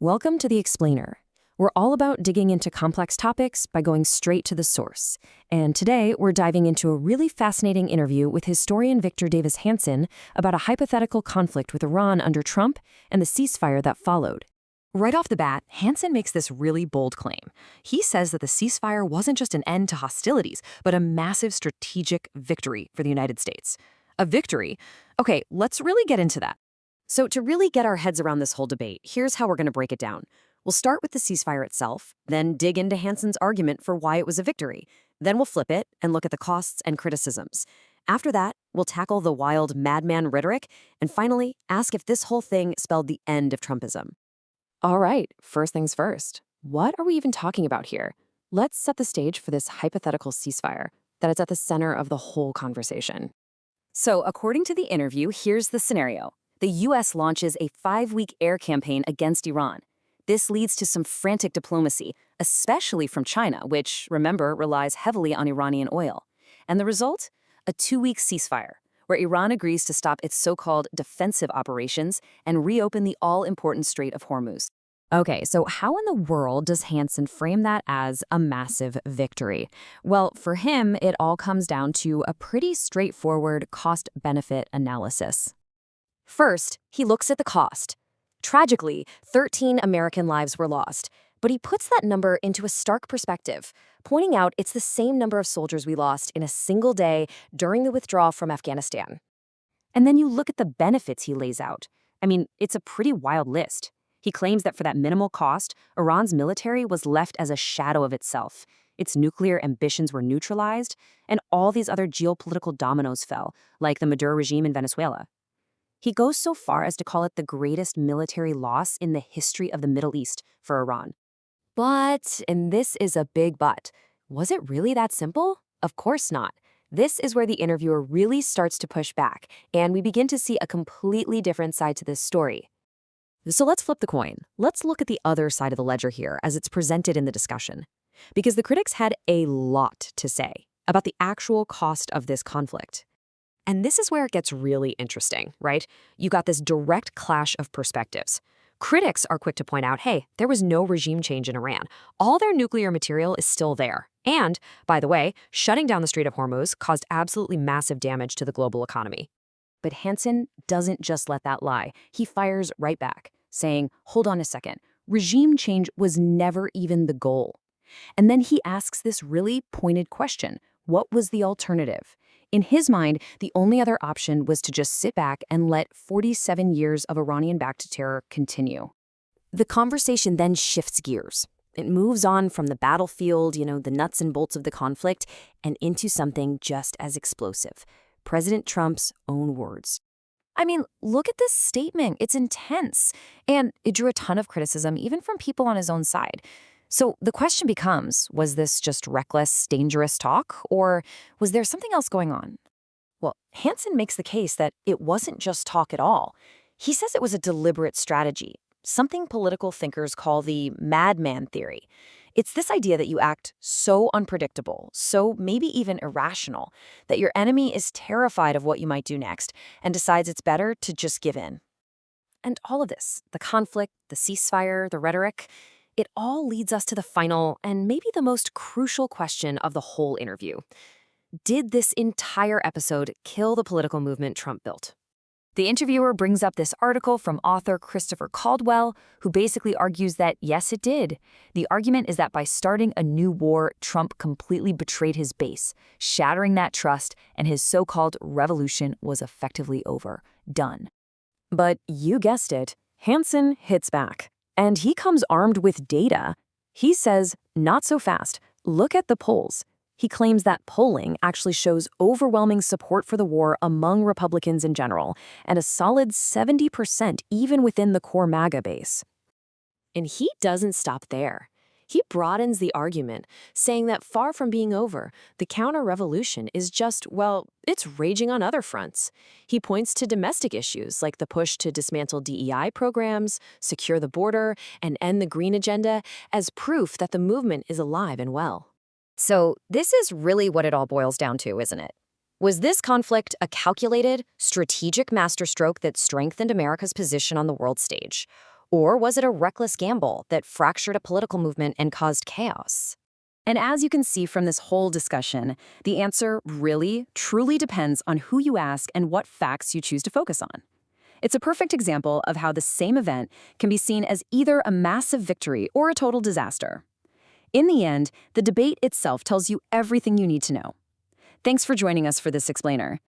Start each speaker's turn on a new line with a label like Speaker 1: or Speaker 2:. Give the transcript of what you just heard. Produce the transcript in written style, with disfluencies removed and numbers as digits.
Speaker 1: Welcome to The Explainer. We're all about digging into complex topics by going straight to the source. And today, we're diving into a really fascinating interview with historian Victor Davis Hanson about a hypothetical conflict with Iran under Trump and the ceasefire that followed. Right off the bat, Hansen makes this really bold claim. He says that the ceasefire wasn't just an end to hostilities, but a massive strategic victory for the United States. A victory? Okay, let's really get into that. So to really get our heads around this whole debate, here's how we're going to break it down. We'll start with the ceasefire itself, then dig into Hansen's argument for why it was a victory. Then we'll flip it and look at the costs and criticisms. After that, we'll tackle the wild madman rhetoric, and finally, ask if this whole thing spelled the end of Trumpism. All right, first things first. What are we even talking about here? Let's set the stage for this hypothetical ceasefire that is at the center of the whole conversation. So, according to the interview, here's the scenario. The U.S. launches a 5-week air campaign against Iran. This leads to some frantic diplomacy, especially from China, which, remember, relies heavily on Iranian oil. And the result? A 2-week ceasefire, where Iran agrees to stop its so-called defensive operations and reopen the all-important Strait of Hormuz. Okay, so how in the world does Hansen frame that as a massive victory? Well, for him, it all comes down to a pretty straightforward cost-benefit analysis. First, he looks at the cost. Tragically, 13 American lives were lost, but he puts that number into a stark perspective, pointing out it's the same number of soldiers we lost in a single day during the withdrawal from Afghanistan. And then you look at the benefits he lays out. I mean, it's a pretty wild list. He claims that for that minimal cost, Iran's military was left as a shadow of itself. Its nuclear ambitions were neutralized, and all these other geopolitical dominoes fell, like the Maduro regime in Venezuela. He goes so far as to call it the greatest military loss in the history of the Middle East for Iran. But, and this is a big but, was it really that simple? Of course not. This is where the interviewer really starts to push back, and we begin to see a completely different side to this story. So let's flip the coin. Let's look at the other side of the ledger here as it's presented in the discussion. Because the critics had a lot to say about the actual cost of this conflict. And this is where it gets really interesting, right? You got this direct clash of perspectives. Critics are quick to point out, hey, there was no regime change in Iran. All their nuclear material is still there. And, by the way, shutting down the Strait of Hormuz caused absolutely massive damage to the global economy. But Hansen doesn't just let that lie. He fires right back, saying, hold on a second, regime change was never even the goal. And then he asks this really pointed question, what was the alternative? In his mind, the only other option was to just sit back and let 47 years of Iranian-backed terror continue. The conversation then shifts gears. It moves on from the battlefield, the nuts and bolts of the conflict, and into something just as explosive. President Trump's own words. I mean, look at this statement. It's intense. And it drew a ton of criticism, even from people on his own side. So the question becomes, was this just reckless, dangerous talk, or was there something else going on? Well, Hansen makes the case that it wasn't just talk at all. He says it was a deliberate strategy, something political thinkers call the Madman Theory. It's this idea that you act so unpredictable, so maybe even irrational, that your enemy is terrified of what you might do next and decides it's better to just give in. And all of this, the conflict, the ceasefire, the rhetoric, it all leads us to the final and maybe the most crucial question of the whole interview. Did this entire episode kill the political movement Trump built? The interviewer brings up this article from author Christopher Caldwell, who basically argues that yes, it did. The argument is that by starting a new war, Trump completely betrayed his base, shattering that trust, and his so-called revolution was effectively over. Done. But you guessed it, Hansen hits back. And he comes armed with data. He says, not so fast. Look at the polls. He claims that polling actually shows overwhelming support for the war among Republicans in general, and a solid 70% even within the core MAGA base. And he doesn't stop there. He broadens the argument, saying that far from being over, the counter-revolution is just, well, it's raging on other fronts. He points to domestic issues like the push to dismantle DEI programs, secure the border, and end the green agenda as proof that the movement is alive and well. So this is really what it all boils down to, isn't it? Was this conflict a calculated, strategic masterstroke that strengthened America's position on the world stage? Or was it a reckless gamble that fractured a political movement and caused chaos? And as you can see from this whole discussion, the answer really, truly depends on who you ask and what facts you choose to focus on. It's a perfect example of how the same event can be seen as either a massive victory or a total disaster. In the end, the debate itself tells you everything you need to know. Thanks for joining us for this explainer.